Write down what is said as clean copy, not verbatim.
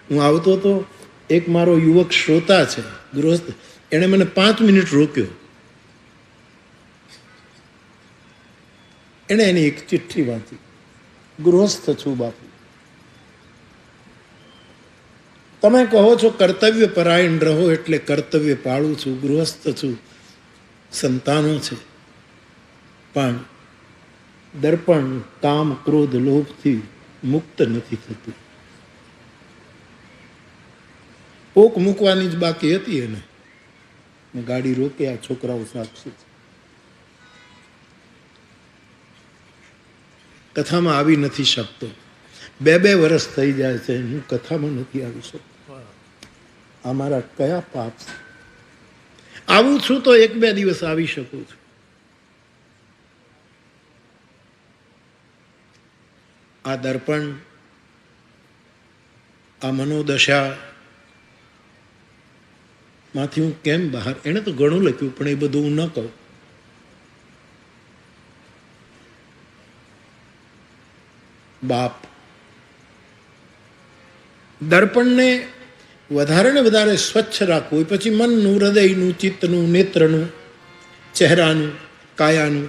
હું આવતો તો એક મારો યુવક શ્રોતા છે ગૃહસ્થ, એણે મને 5 મિનિટ રોક્યો. એણે એની એક ચિઠ્ઠી વાંચી. ગૃહસ્થ છું બાપુ, તમે કહો છો કર્તવ્ય પરાયણ રહો એટલે કર્તવ્ય પાળું છું. ગૃહસ્થ છું, સંતાનો છે, પણ દર્પણ કામ ક્રોધ લોભથી મુક્ત નથી થતું. પોક મૂકવાની જ બાકી હતી એને. મેં ગાડી રોકી, આ છોકરાઓ સાક્ષી છે. કથામાં આવી નથી શકતો. 2 વર્ષ થઈ જાય છે, હું કથામાં નથી આવી શકતો. આ મારા કયા પાપ છે? આવું છું તો 1-2 દિવસ આવી શકું છું. આ દર્પણ, આ મનોદશા માંથી હું કેમ બહાર? એને તો ઘણું લખ્યું, પણ એ બધું હું ન કહું. બાપ, દર્પણને વધારે ને વધારે સ્વચ્છ રાખવું, પછી મનનું, હૃદયનું, ચિત્તનું, નેત્રનું, ચહેરાનું, કાયાનું